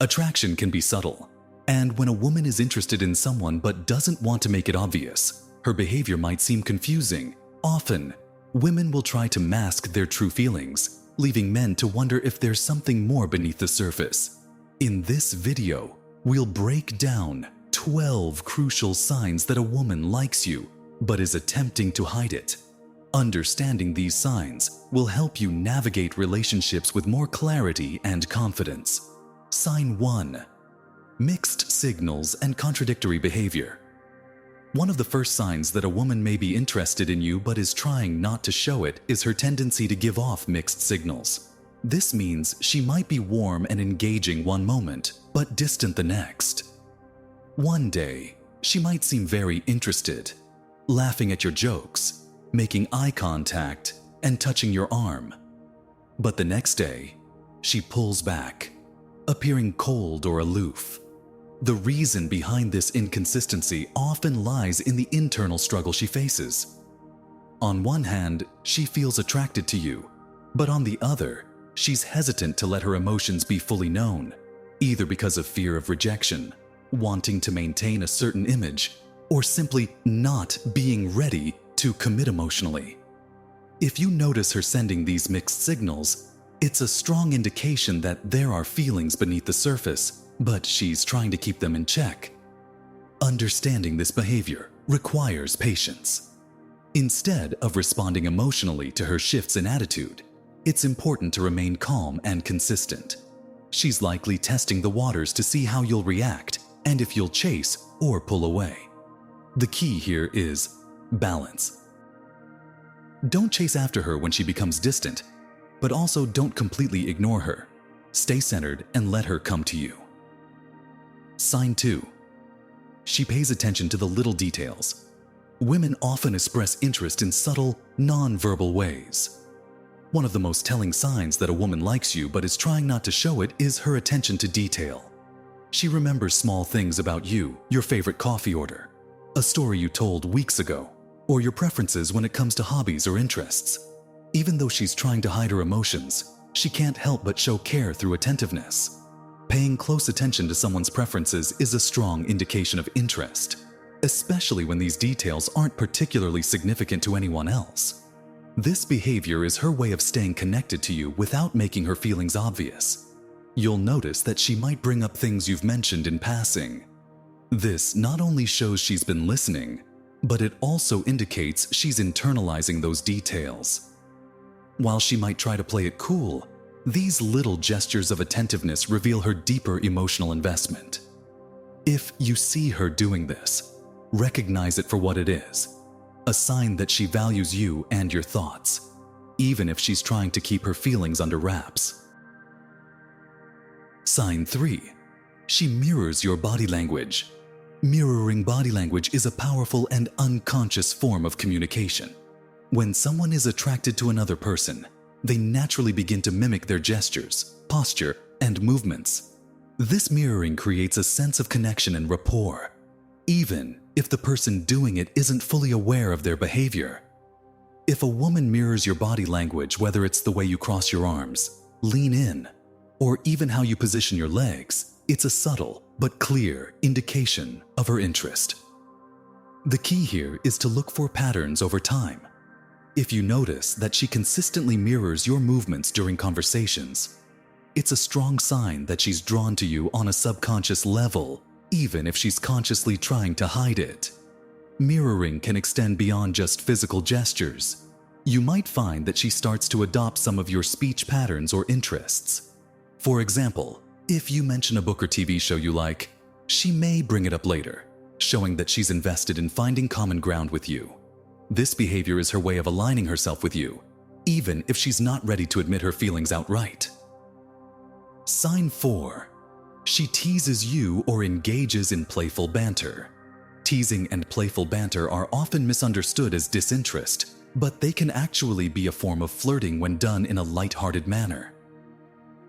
Attraction can be subtle, and when a woman is interested in someone but doesn't want to make it obvious, her behavior might seem confusing. Often, women will try to mask their true feelings, leaving men to wonder if there's something more beneath the surface. In this video, we'll break down 12 crucial signs that a woman likes you but is attempting to hide it. Understanding these signs will help you navigate relationships with more clarity and confidence. Sign 1. Mixed signals and contradictory behavior. One of the first signs that a woman may be interested in you but is trying not to show it is her tendency to give off mixed signals. This means she might be warm and engaging one moment, but distant the next. One day, she might seem very interested, laughing at your jokes, making eye contact, and touching your arm. But the next day, she pulls back, appearing cold or aloof. The reason behind this inconsistency often lies in the internal struggle she faces. On one hand, she feels attracted to you, but on the other, she's hesitant to let her emotions be fully known, either because of fear of rejection, wanting to maintain a certain image, or simply not being ready to commit emotionally. If you notice her sending these mixed signals, it's a strong indication that there are feelings beneath the surface, but she's trying to keep them in check. Understanding this behavior requires patience. Instead of responding emotionally to her shifts in attitude, it's important to remain calm and consistent. She's likely testing the waters to see how you'll react and if you'll chase or pull away. The key here is balance. Don't chase after her when she becomes distant, but also don't completely ignore her. Stay centered and let her come to you. Sign 2. She pays attention to the little details. Women often express interest in subtle, non-verbal ways. One of the most telling signs that a woman likes you but is trying not to show it is her attention to detail. She remembers small things about you, your favorite coffee order, a story you told weeks ago, or your preferences when it comes to hobbies or interests. Even though she's trying to hide her emotions, she can't help but show care through attentiveness. Paying close attention to someone's preferences is a strong indication of interest, especially when these details aren't particularly significant to anyone else. This behavior is her way of staying connected to you without making her feelings obvious. You'll notice that she might bring up things you've mentioned in passing. This not only shows she's been listening, but it also indicates she's internalizing those details. While she might try to play it cool, these little gestures of attentiveness reveal her deeper emotional investment. If you see her doing this, recognize it for what it is, a sign that she values you and your thoughts, even if she's trying to keep her feelings under wraps. Sign 3. She mirrors your body language. Mirroring body language is a powerful and unconscious form of communication. When someone is attracted to another person, they naturally begin to mimic their gestures, posture, and movements. This mirroring creates a sense of connection and rapport, even if the person doing it isn't fully aware of their behavior. If a woman mirrors your body language, whether it's the way you cross your arms, lean in, or even how you position your legs, it's a subtle but clear indication of her interest. The key here is to look for patterns over time. If you notice that she consistently mirrors your movements during conversations, it's a strong sign that she's drawn to you on a subconscious level, even if she's consciously trying to hide it. Mirroring can extend beyond just physical gestures. You might find that she starts to adopt some of your speech patterns or interests. For example, if you mention a book or TV show you like, she may bring it up later, showing that she's invested in finding common ground with you. This behavior is her way of aligning herself with you, even if she's not ready to admit her feelings outright. Sign 4. She teases you or engages in playful banter. Teasing and playful banter are often misunderstood as disinterest, but they can actually be a form of flirting when done in a light-hearted manner.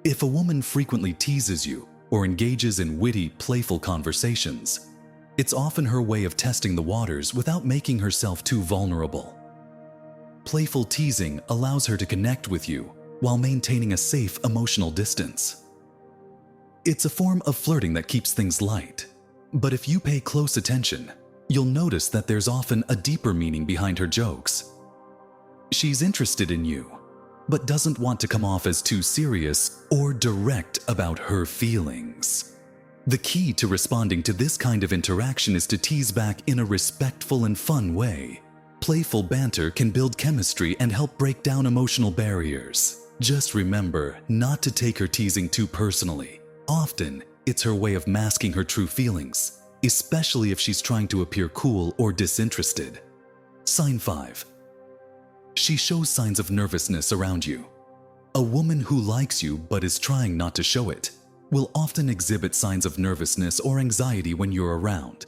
If a woman frequently teases you or engages in witty, playful conversations, it's often her way of testing the waters without making herself too vulnerable. Playful teasing allows her to connect with you while maintaining a safe emotional distance. It's a form of flirting that keeps things light. But if you pay close attention, you'll notice that there's often a deeper meaning behind her jokes. She's interested in you, but doesn't want to come off as too serious or direct about her feelings. The key to responding to this kind of interaction is to tease back in a respectful and fun way. Playful banter can build chemistry and help break down emotional barriers. Just remember not to take her teasing too personally. Often, it's her way of masking her true feelings, especially if she's trying to appear cool or disinterested. Sign 5. She shows signs of nervousness around you. A woman who likes you but is trying not to show it will often exhibit signs of nervousness or anxiety when you're around.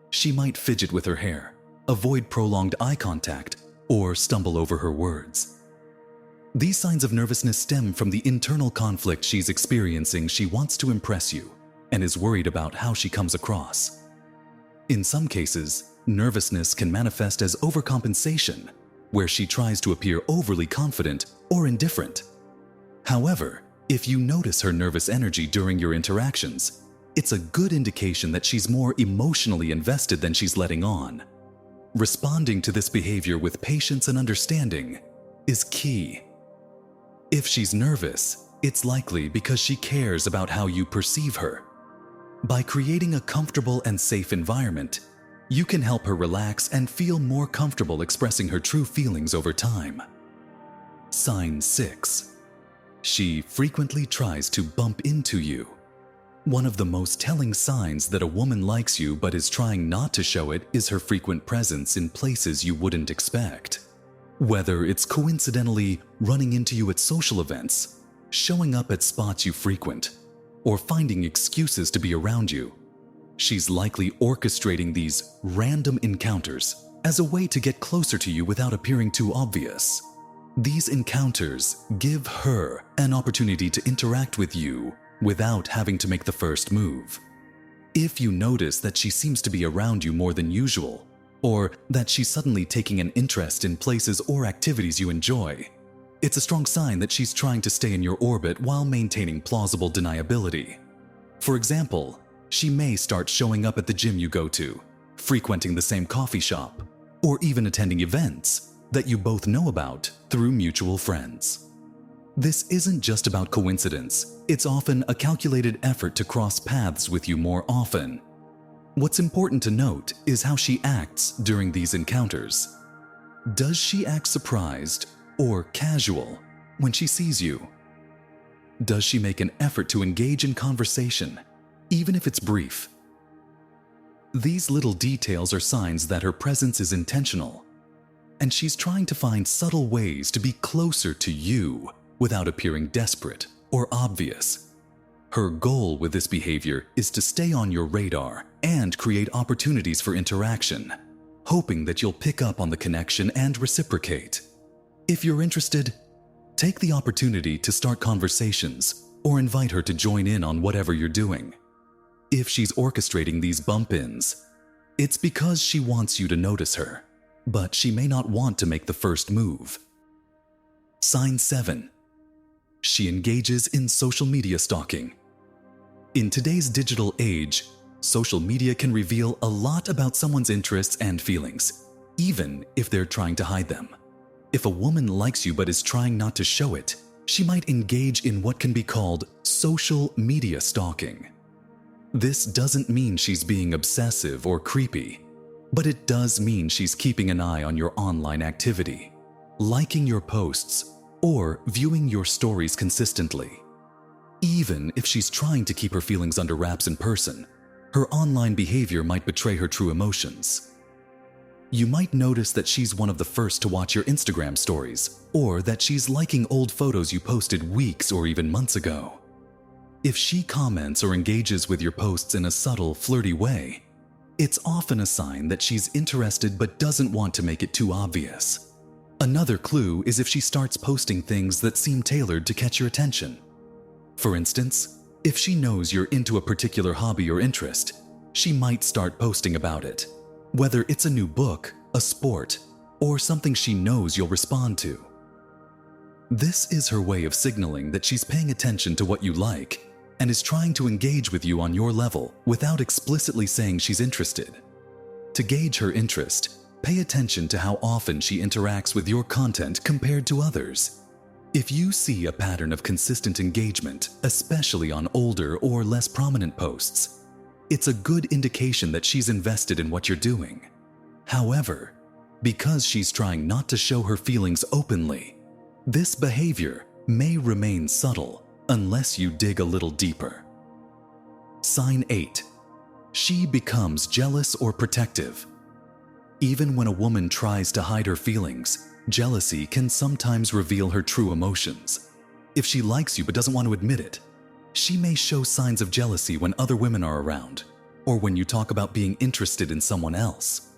She might fidget with her hair, avoid prolonged eye contact, or stumble over her words. These signs of nervousness stem from the internal conflict she's experiencing. She wants to impress you and is worried about how she comes across. In some cases, nervousness can manifest as overcompensation, where she tries to appear overly confident or indifferent. However, if you notice her nervous energy during your interactions, it's a good indication that she's more emotionally invested than she's letting on. Responding to this behavior with patience and understanding is key. If she's nervous, it's likely because she cares about how you perceive her. By creating a comfortable and safe environment, you can help her relax and feel more comfortable expressing her true feelings over time. Sign 6. She frequently tries to bump into you. One of the most telling signs that a woman likes you but is trying not to show it is her frequent presence in places you wouldn't expect. Whether it's coincidentally running into you at social events, showing up at spots you frequent, or finding excuses to be around you, she's likely orchestrating these random encounters as a way to get closer to you without appearing too obvious. These encounters give her an opportunity to interact with you without having to make the first move. If you notice that she seems to be around you more than usual, or that she's suddenly taking an interest in places or activities you enjoy, it's a strong sign that she's trying to stay in your orbit while maintaining plausible deniability. For example, she may start showing up at the gym you go to, frequenting the same coffee shop, or even attending events that you both know about through mutual friends. This isn't just about coincidence, it's often a calculated effort to cross paths with you more often. What's important to note is how she acts during these encounters. Does she act surprised or casual when she sees you? Does she make an effort to engage in conversation, even if it's brief? These little details are signs that her presence is intentional, and she's trying to find subtle ways to be closer to you without appearing desperate or obvious. Her goal with this behavior is to stay on your radar and create opportunities for interaction, hoping that you'll pick up on the connection and reciprocate. If you're interested, take the opportunity to start conversations or invite her to join in on whatever you're doing. If she's orchestrating these bump-ins, it's because she wants you to notice her, but she may not want to make the first move. Sign 7. She engages in social media stalking. In today's digital age, social media can reveal a lot about someone's interests and feelings, even if they're trying to hide them. If a woman likes you but is trying not to show it, she might engage in what can be called social media stalking. This doesn't mean she's being obsessive or creepy, but it does mean she's keeping an eye on your online activity, liking your posts, or viewing your stories consistently. Even if she's trying to keep her feelings under wraps in person, her online behavior might betray her true emotions. You might notice that she's one of the first to watch your Instagram stories, or that she's liking old photos you posted weeks or even months ago. If she comments or engages with your posts in a subtle, flirty way, it's often a sign that she's interested but doesn't want to make it too obvious. Another clue is if she starts posting things that seem tailored to catch your attention. For instance, if she knows you're into a particular hobby or interest, she might start posting about it, whether it's a new book, a sport, or something she knows you'll respond to. This is her way of signaling that she's paying attention to what you like and is trying to engage with you on your level without explicitly saying she's interested. To gauge her interest, pay attention to how often she interacts with your content compared to others. If you see a pattern of consistent engagement, especially on older or less prominent posts, it's a good indication that she's invested in what you're doing. However, because she's trying not to show her feelings openly, this behavior may remain subtle unless you dig a little deeper. Sign 8. She becomes jealous or protective. Even when a woman tries to hide her feelings, jealousy can sometimes reveal her true emotions. If she likes you but doesn't want to admit it, she may show signs of jealousy when other women are around, or when you talk about being interested in someone else.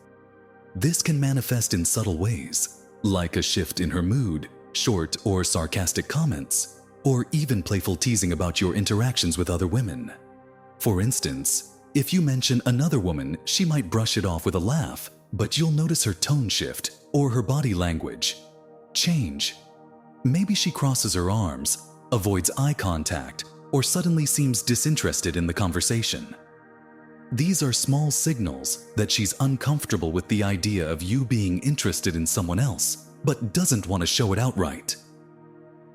This can manifest in subtle ways, like a shift in her mood, short or sarcastic comments, or even playful teasing about your interactions with other women. For instance, if you mention another woman, she might brush it off with a laugh, but you'll notice her tone shift or her body language change. Maybe she crosses her arms, avoids eye contact, or suddenly seems disinterested in the conversation. These are small signals that she's uncomfortable with the idea of you being interested in someone else, but doesn't want to show it outright.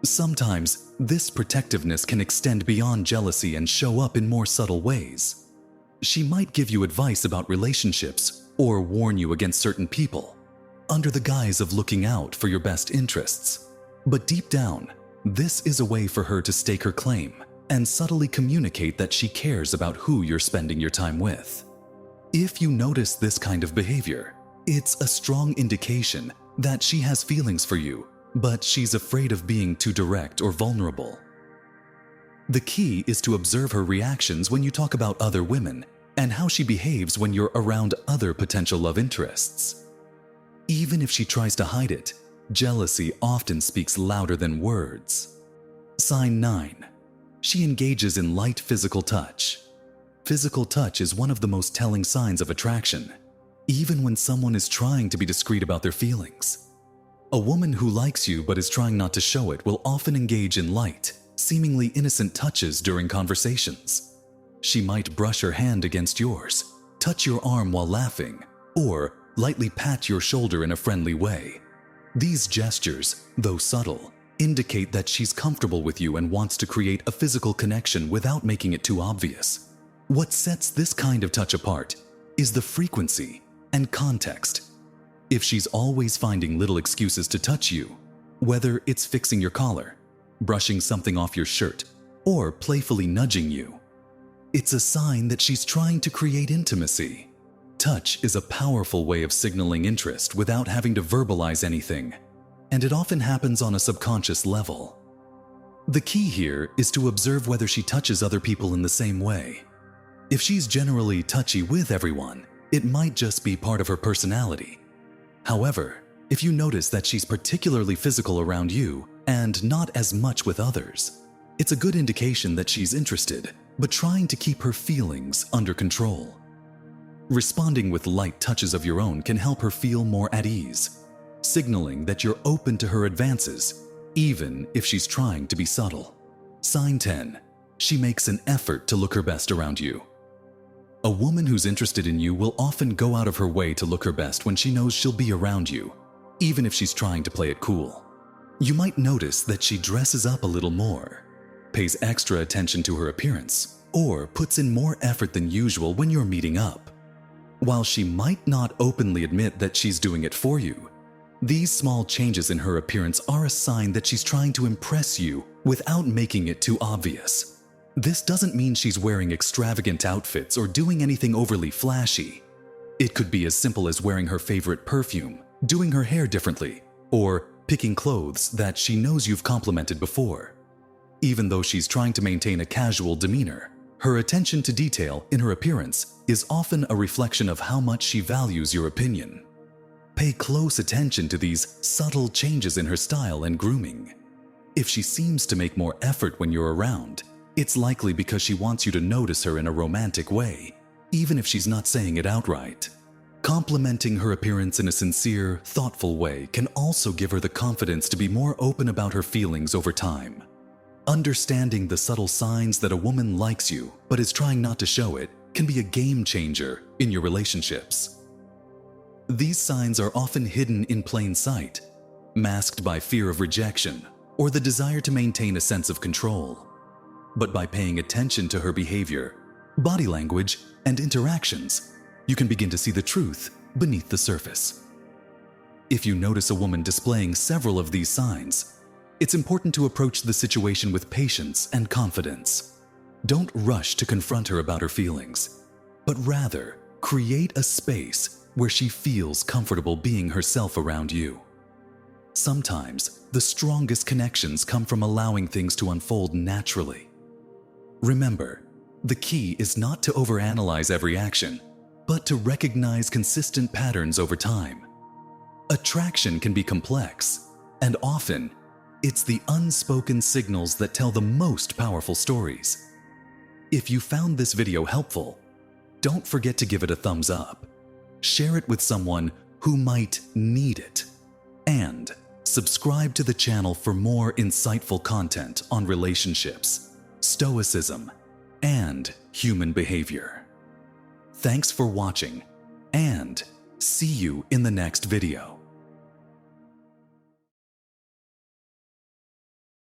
Sometimes, this protectiveness can extend beyond jealousy and show up in more subtle ways. She might give you advice about relationships or warn you against certain people, under the guise of looking out for your best interests. But deep down, this is a way for her to stake her claim and subtly communicate that she cares about who you're spending your time with. If you notice this kind of behavior, it's a strong indication that she has feelings for you, but she's afraid of being too direct or vulnerable. The key is to observe her reactions when you talk about other women and how she behaves when you're around other potential love interests. Even if she tries to hide it, jealousy often speaks louder than words. Sign 9. She engages in light physical touch. Physical touch is one of the most telling signs of attraction, even when someone is trying to be discreet about their feelings. A woman who likes you but is trying not to show it will often engage in light, seemingly innocent touches during conversations. She might brush her hand against yours, touch your arm while laughing, or lightly pat your shoulder in a friendly way. These gestures, though subtle, indicate that she's comfortable with you and wants to create a physical connection without making it too obvious. What sets this kind of touch apart is the frequency and context. If she's always finding little excuses to touch you, whether it's fixing your collar, brushing something off your shirt, or playfully nudging you, it's a sign that she's trying to create intimacy. Touch is a powerful way of signaling interest without having to verbalize anything, and it often happens on a subconscious level. The key here is to observe whether she touches other people in the same way. If she's generally touchy with everyone, it might just be part of her personality. However, if you notice that she's particularly physical around you and not as much with others, it's a good indication that she's interested, but trying to keep her feelings under control. Responding with light touches of your own can help her feel more at ease, signaling that you're open to her advances, even if she's trying to be subtle. Sign 10. She makes an effort to look her best around you. A woman who's interested in you will often go out of her way to look her best when she knows she'll be around you, even if she's trying to play it cool. You might notice that she dresses up a little more, pays extra attention to her appearance, or puts in more effort than usual when you're meeting up. While she might not openly admit that she's doing it for you, these small changes in her appearance are a sign that she's trying to impress you without making it too obvious. This doesn't mean she's wearing extravagant outfits or doing anything overly flashy. It could be as simple as wearing her favorite perfume, doing her hair differently, or picking clothes that she knows you've complimented before. Even though she's trying to maintain a casual demeanor, her attention to detail in her appearance is often a reflection of how much she values your opinion. Pay close attention to these subtle changes in her style and grooming. If she seems to make more effort when you're around, it's likely because she wants you to notice her in a romantic way, even if she's not saying it outright. Complimenting her appearance in a sincere, thoughtful way can also give her the confidence to be more open about her feelings over time. Understanding the subtle signs that a woman likes you but is trying not to show it can be a game changer in your relationships. These signs are often hidden in plain sight, masked by fear of rejection or the desire to maintain a sense of control. But by paying attention to her behavior, body language, and interactions, you can begin to see the truth beneath the surface. If you notice a woman displaying several of these signs, it's important to approach the situation with patience and confidence. Don't rush to confront her about her feelings, but rather create a space where she feels comfortable being herself around you. Sometimes, the strongest connections come from allowing things to unfold naturally. Remember, the key is not to overanalyze every action, but to recognize consistent patterns over time. Attraction can be complex, and often, it's the unspoken signals that tell the most powerful stories. If you found this video helpful, don't forget to give it a thumbs up, share it with someone who might need it, and subscribe to the channel for more insightful content on relationships, Stoicism, and human behavior. Thanks for watching, and see you in the next video.